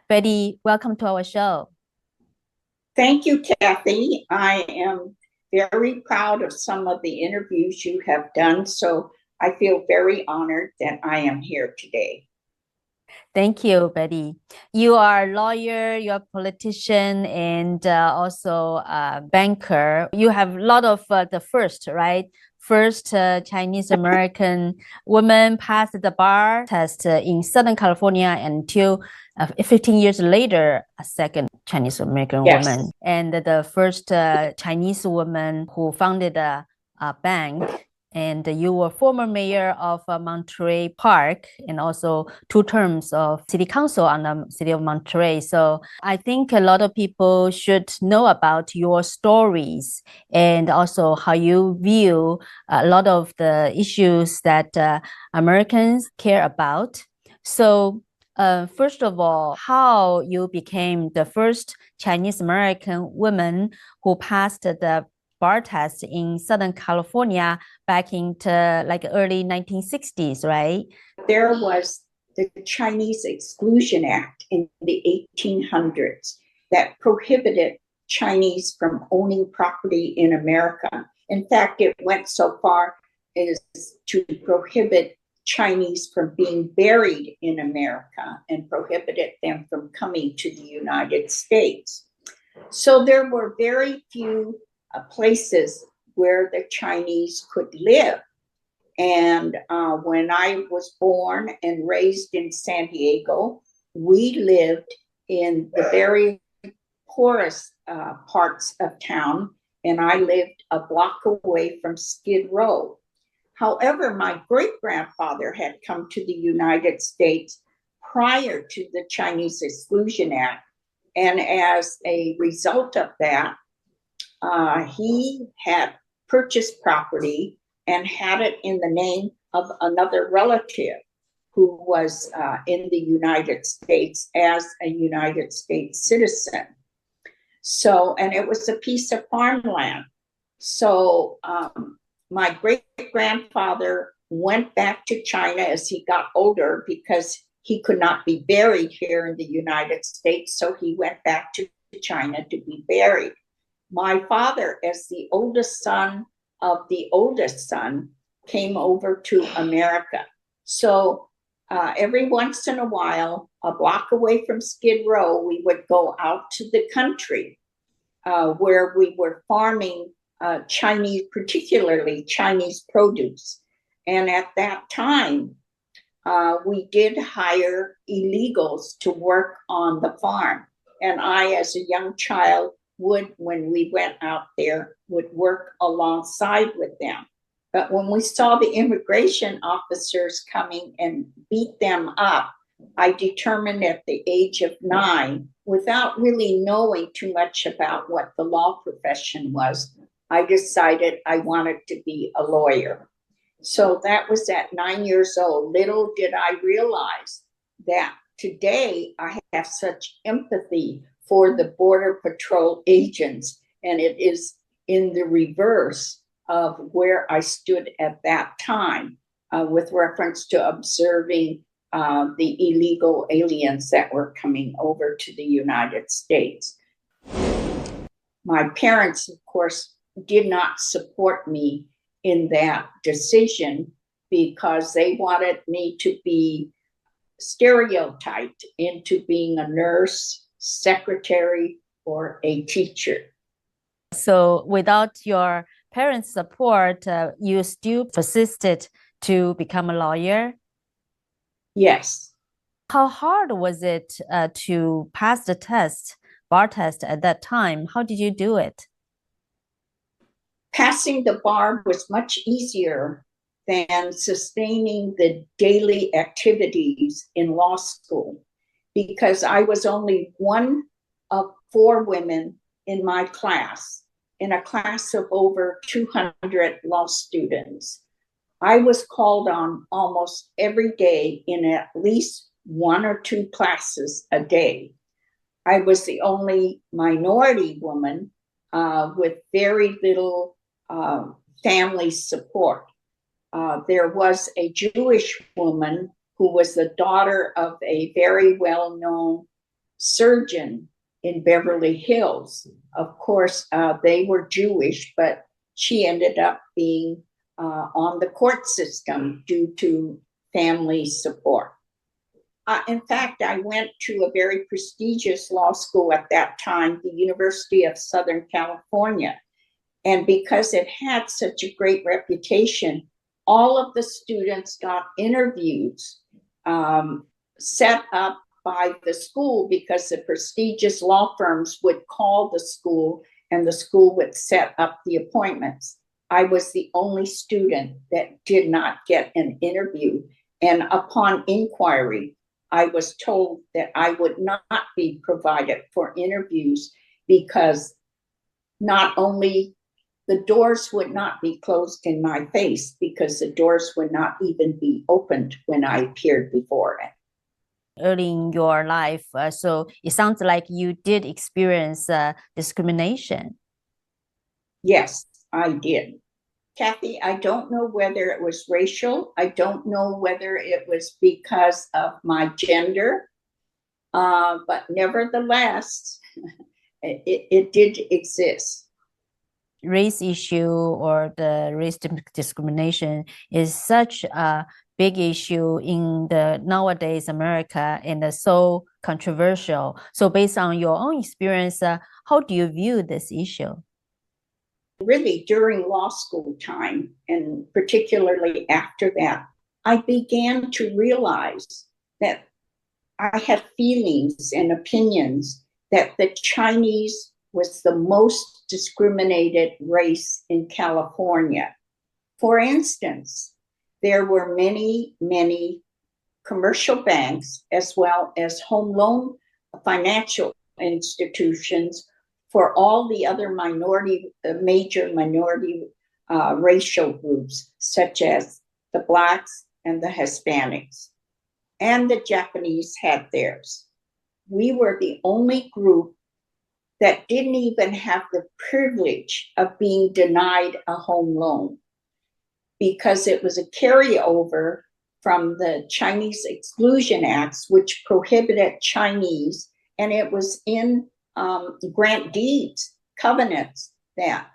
Betty, welcome to our show. Thank you, Kathy. I am very proud of some of the interviews you have done, so I feel very honored that I am here today. Thank you, Betty. You are a lawyer, you're a politician, and also a banker. You have a lot of the first, right? First Chinese-American woman passed the bar test in Southern California until 15 years later, a second Chinese-American woman. And the first Chinese woman who founded a bank. And you were former mayor of Monterey Park and also 2 terms of city council on the city of Monterey. So I think a lot of people should know about your stories and also how you view a lot of the issues that Americans care about. So first of all, how you became the first Chinese-American woman who passed the bar test in Southern California back into like early 1960s, right? There was the Chinese Exclusion Act in the 1800s that prohibited Chinese from owning property in America. In fact, it went so far as to prohibit Chinese from being buried in America and prohibited them from coming to the United States. So there were very few places where the Chinese could live. And when I was born and raised in San Diego, we lived in the very poorest parts of town, and I lived a block away from Skid Row. However, my great-grandfather had come to the United States prior to the Chinese Exclusion Act, and as a result of that, he had purchased property and had it in the name of another relative who was in the United States as a United States citizen. So, and it was a piece of farmland. So my great-grandfather went back to China as he got older because he could not be buried here in the United States. So he went back to China to be buried. My father, as the oldest son of the oldest son, came over to America. So every once in a while, a block away from Skid Row, we would go out to the country where we were farming Chinese, particularly Chinese produce. And at that time, we did hire illegals to work on the farm. And I, as a young child, would, when we went out there, would work alongside with them. But when we saw the immigration officers coming and beat them up, I determined at the age of 9, without really knowing too much about what the law profession was, I decided I wanted to be a lawyer. So that was at 9 years old. Little did I realize that today I have such empathy for the Border Patrol agents, and it is in the reverse of where I stood at that time with reference to observing the illegal aliens that were coming over to the United States. My parents, of course, did not support me in that decision because they wanted me to be stereotyped into being a nurse, secretary, or a teacher. So without your parents' support, you still persisted to become a lawyer? Yes. How hard was it to pass the test, bar test at that time? How did you do it? Passing the bar was much easier than sustaining the daily activities in law school, because I was only one of 4 women in my class, in a class of over 200 law students. I was called on almost every day in at least 1 or 2 classes a day. I was the only minority woman with very little family support. There was a Jewish woman who was the daughter of a very well-known surgeon in Beverly Hills. Of course, they were Jewish, but she ended up being on the court system due to family support. In fact, I went to a very prestigious law school at that time, the University of Southern California. And because it had such a great reputation, all of the students got interviews set up by the school, because the prestigious law firms would call the school and the school would set up the appointments. I was the only student that did not get an interview. And upon inquiry, I was told that I would not be provided for interviews because not only the doors would not be closed in my face, because the doors would not even be opened when I appeared before it. Early in your life, so it sounds like you did experience discrimination. Yes, I did. Kathy, I don't know whether it was racial. I don't know whether it was because of my gender, but nevertheless, it did exist. Race issue or the race discrimination is such a big issue in the nowadays America, and so controversial. So based on your own experience, how do you view this issue? Really, during law school time, and particularly after that, I began to realize that I had feelings and opinions that the Chinese was the most discriminated race in California. For instance, there were many, many commercial banks as well as home loan financial institutions for all the other major minority racial groups, such as the Blacks and the Hispanics. And the Japanese had theirs. We were the only group that didn't even have the privilege of being denied a home loan, because it was a carryover from the Chinese Exclusion Acts, which prohibited Chinese, and it was in grant deeds, covenants, that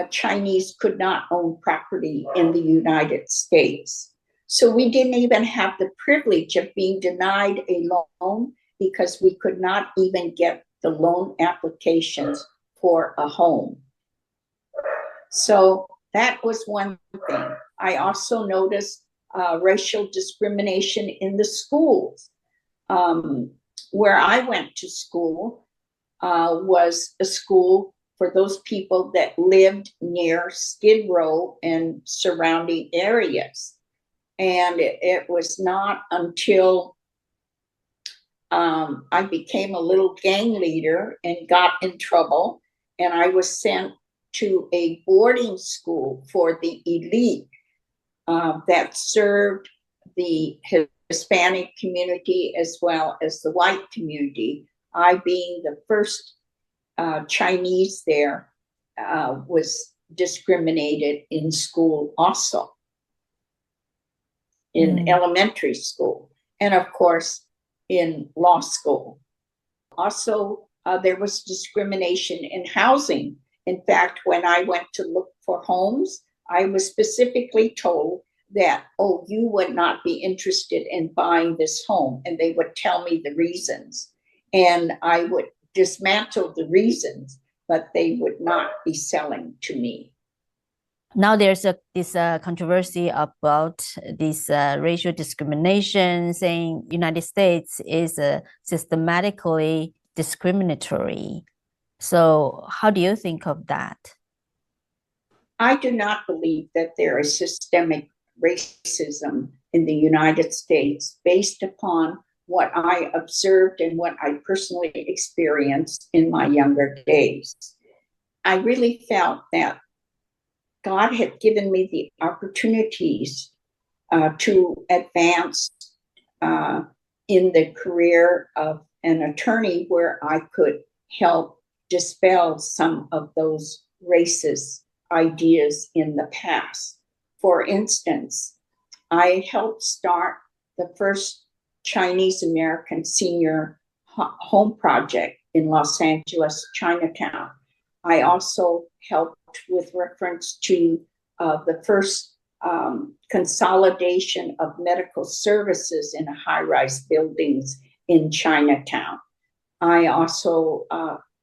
Chinese could not own property in the United States. So we didn't even have the privilege of being denied a loan, because we could not even get the loan applications for a home. So that was one thing. I also noticed racial discrimination in the schools. Where I went to school was a school for those people that lived near Skid Row and surrounding areas. And it was not until I became a little gang leader and got in trouble, and I was sent to a boarding school for the elite that served the Hispanic community as well as the white community. I, being the first Chinese there, was discriminated in school also, in elementary school, and of course in law school. Also, there was discrimination in housing. In fact, when I went to look for homes, I was specifically told that, oh, you would not be interested in buying this home. And they would tell me the reasons. And I would dismantle the reasons, but they would not be selling to me. Now there's this controversy about this racial discrimination, saying United States is systematically discriminatory. So how do you think of that? I do not believe that there is systemic racism in the United States based upon what I observed and what I personally experienced in my younger days. I really felt that God had given me the opportunities to advance in the career of an attorney, where I could help dispel some of those racist ideas in the past. For instance, I helped start the first Chinese-American senior home project in Los Angeles, Chinatown. I also helped with reference to the first consolidation of medical services in high-rise buildings in Chinatown. I also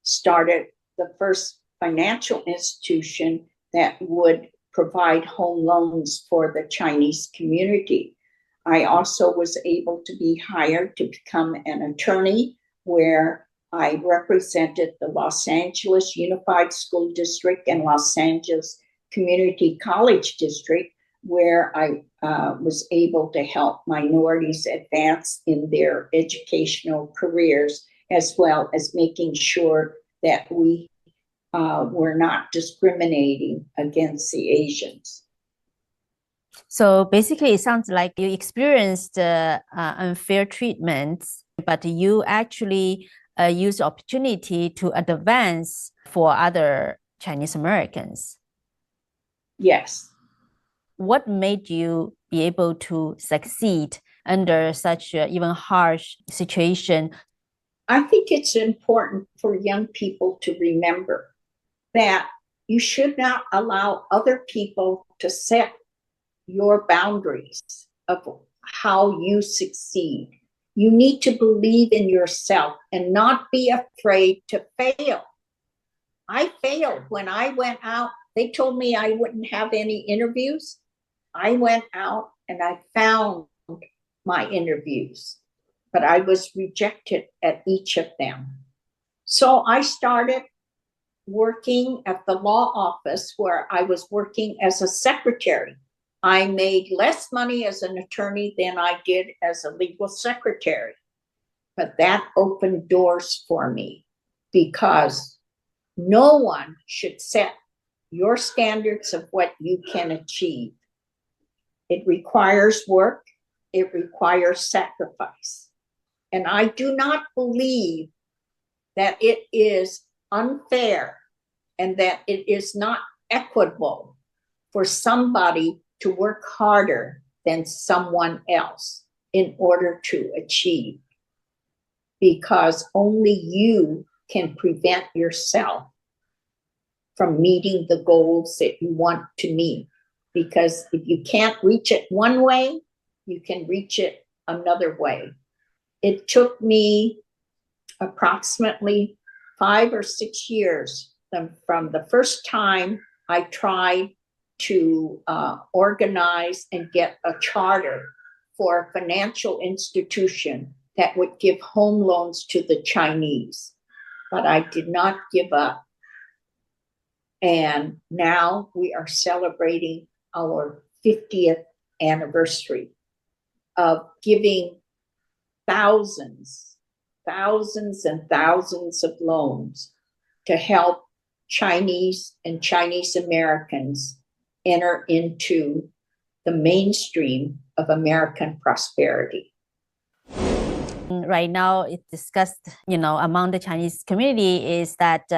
started the first financial institution that would provide home loans for the Chinese community. I also was able to be hired to become an attorney where I represented the Los Angeles Unified School District and Los Angeles Community College District, where I was able to help minorities advance in their educational careers, as well as making sure that we were not discriminating against the Asians. So basically, it sounds like you experienced unfair treatment, but you actually used the opportunity to advance for other Chinese Americans. Yes. What made you be able to succeed under such an even harsh situation? I think it's important for young people to remember that you should not allow other people to set your boundaries of how you succeed. You need to believe in yourself and not be afraid to fail. I failed when I went out. They told me I wouldn't have any interviews. I went out and I found my interviews, but I was rejected at each of them. So I started working at the law office where I was working as a secretary. I made less money as an attorney than I did as a legal secretary, but that opened doors for me because no one should set your standards of what you can achieve. It requires work. It requires sacrifice. And I do not believe that it is unfair and that it is not equitable for somebody to work harder than someone else in order to achieve, because only you can prevent yourself from meeting the goals that you want to meet. Because if you can't reach it one way, you can reach it another way. It took me approximately 5 or 6 years from the first time I tried to organize and get a charter for a financial institution that would give home loans to the Chinese. But I did not give up. And now we are celebrating our 50th anniversary of giving thousands and thousands of loans to help Chinese and Chinese Americans enter into the mainstream of American prosperity. Right now, it's discussed, among the Chinese community is that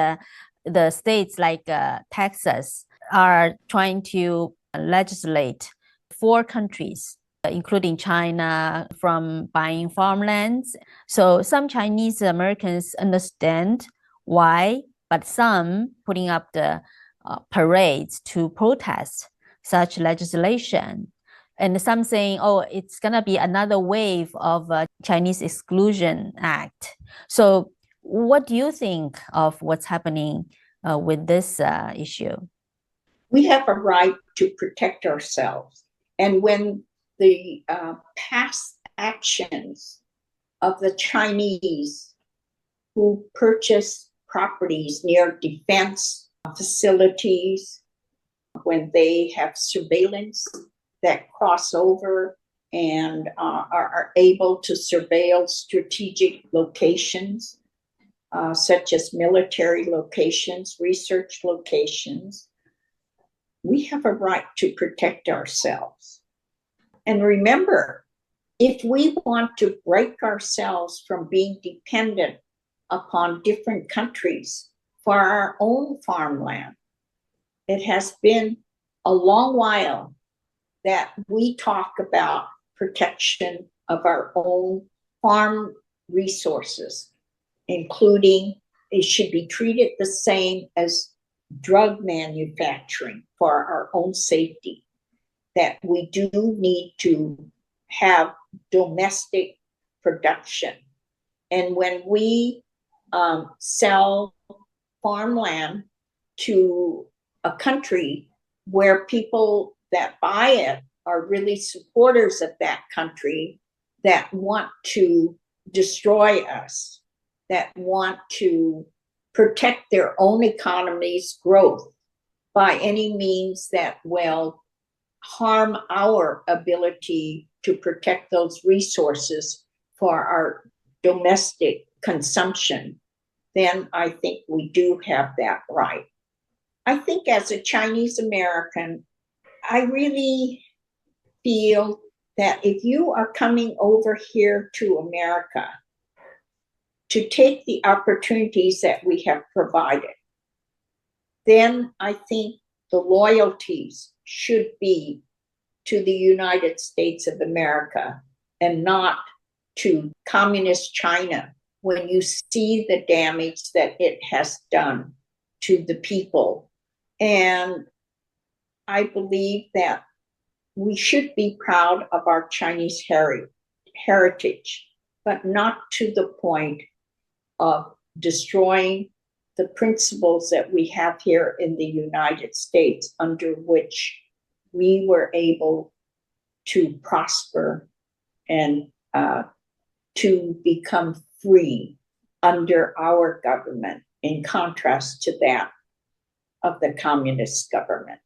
the states like Texas are trying to legislate 4 countries, including China, from buying farmlands. So some Chinese Americans understand why, but some putting up the parades to protest such legislation. And some saying, oh, it's going to be another wave of Chinese Exclusion Act. So what do you think of what's happening with this issue? We have a right to protect ourselves. And when the past actions of the Chinese who purchase properties near defense facilities, when they have surveillance that cross over and are able to surveil strategic locations, such as military locations, research locations, we have a right to protect ourselves. And remember, if we want to break ourselves from being dependent upon different countries for our own farmland, it has been a long while that we talk about protection of our own farm resources. including it should be treated the same as drug manufacturing for our own safety, that we do need to have domestic production. And when we sell farmland to a country where people that buy it are really supporters of that country, that want to destroy us, that want to protect their own economy's growth by any means that will harm our ability to protect those resources for our domestic consumption, then I think we do have that right. I think as a Chinese American, I really feel that if you are coming over here to America to take the opportunities that we have provided, then I think the loyalties should be to the United States of America and not to communist China when you see the damage that it has done to the people. And I believe that we should be proud of our Chinese heritage, but not to the point of destroying the principles that we have here in the United States, under which we were able to prosper and to become free under our government, in contrast to that of the communist government.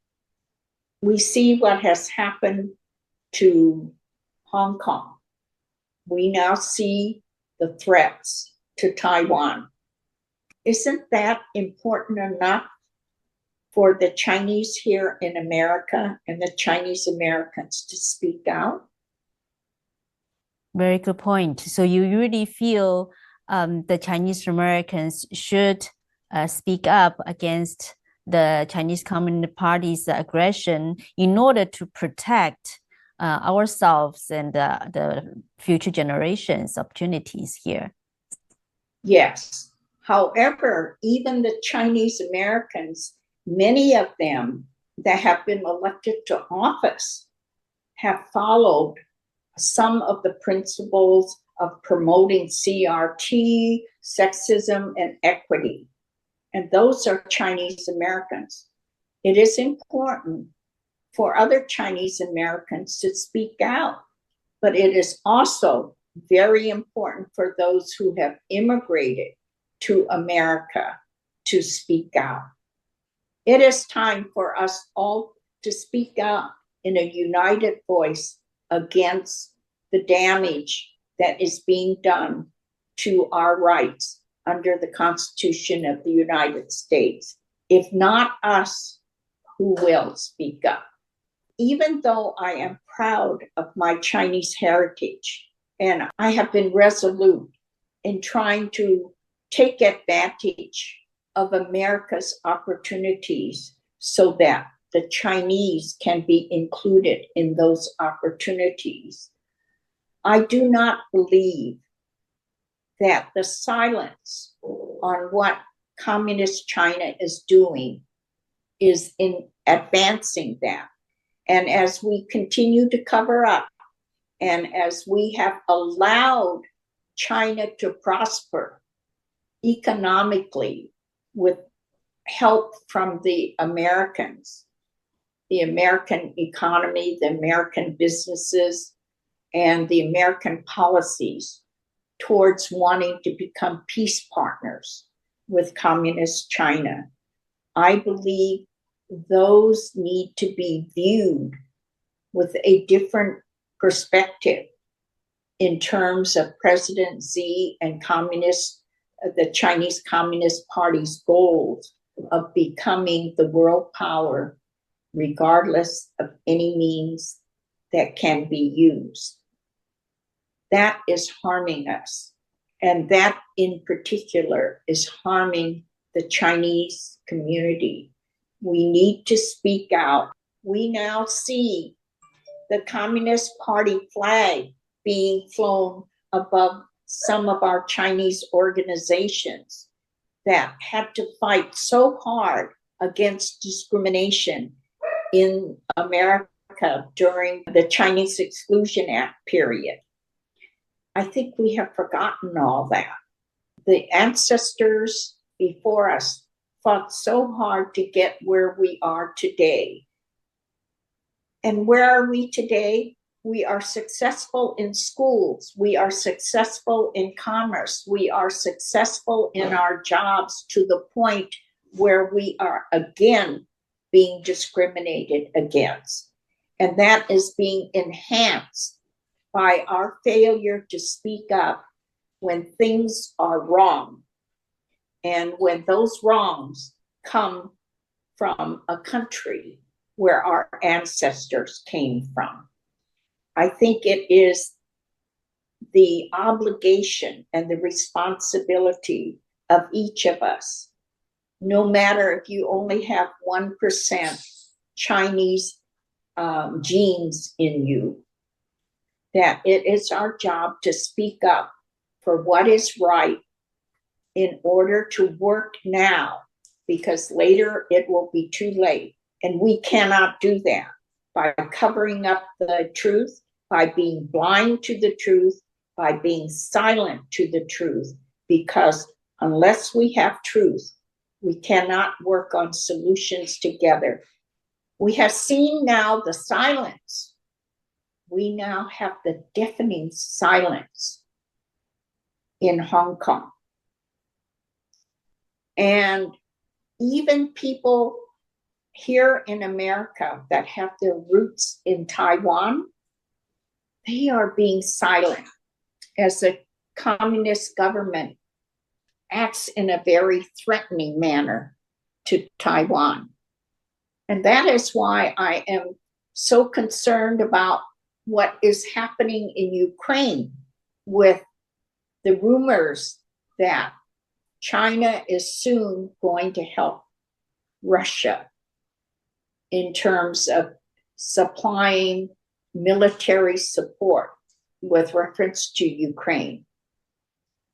We see what has happened to Hong Kong. We now see the threats to Taiwan. Isn't that important enough for the Chinese here in America and the Chinese Americans to speak out? Very good point. So you really feel the Chinese Americans should speak up against the Chinese Communist Party's aggression in order to protect ourselves and the future generations' opportunities here. Yes. However, even the Chinese Americans, many of them that have been elected to office, have followed some of the principles of promoting CRT, sexism, and equity. And those are Chinese Americans. It is important for other Chinese Americans to speak out, but it is also very important for those who have immigrated to America to speak out. It is time for us all to speak out in a united voice against the damage that is being done to our rights under the Constitution of the United States. If not us, who will speak up? Even though I am proud of my Chinese heritage, and I have been resolute in trying to take advantage of America's opportunities so that the Chinese can be included in those opportunities, I do not believe that the silence on what communist China is doing is in advancing that. And as we continue to cover up, and as we have allowed China to prosper economically with help from the Americans, the American economy, the American businesses, and the American policies towards wanting to become peace partners with communist China, I believe those need to be viewed with a different perspective in terms of President Xi and the Chinese Communist Party's goals of becoming the world power, regardless of any means that can be used. That is harming us. And that in particular is harming the Chinese community. We need to speak out. We now see the Communist Party flag being flown above some of our Chinese organizations that had to fight so hard against discrimination in America during the Chinese Exclusion Act period. I think we have forgotten all that. The ancestors before us fought so hard to get where we are today. And where are we today? We are successful in schools. We are successful in commerce. We are successful in our jobs to the point where we are again being discriminated against. And that is being enhanced by our failure to speak up when things are wrong. And when those wrongs come from a country where our ancestors came from. I think it is the obligation and the responsibility of each of us, no matter if you only have 1% Chinese genes in you, that it is our job to speak up for what is right in order to work now, because later it will be too late. And we cannot do that by covering up the truth, by being blind to the truth, by being silent to the truth, because unless we have truth, we cannot work on solutions together. We have seen now the silence. We now have the deafening silence in Hong Kong. And even people here in America that have their roots in Taiwan, they are being silent as the communist government acts in a very threatening manner to Taiwan. And that is why I am so concerned about what is happening in Ukraine with the rumors that China is soon going to help Russia in terms of supplying military support with reference to Ukraine.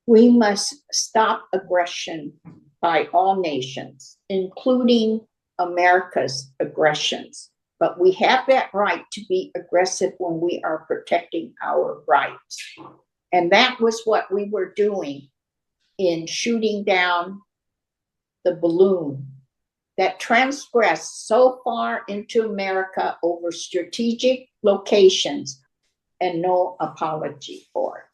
We must stop aggression by all nations, including America's aggressions. But we have that right to be aggressive when we are protecting our rights. And that was what we were doing in shooting down the balloon that transgressed so far into America over strategic locations and no apology for it.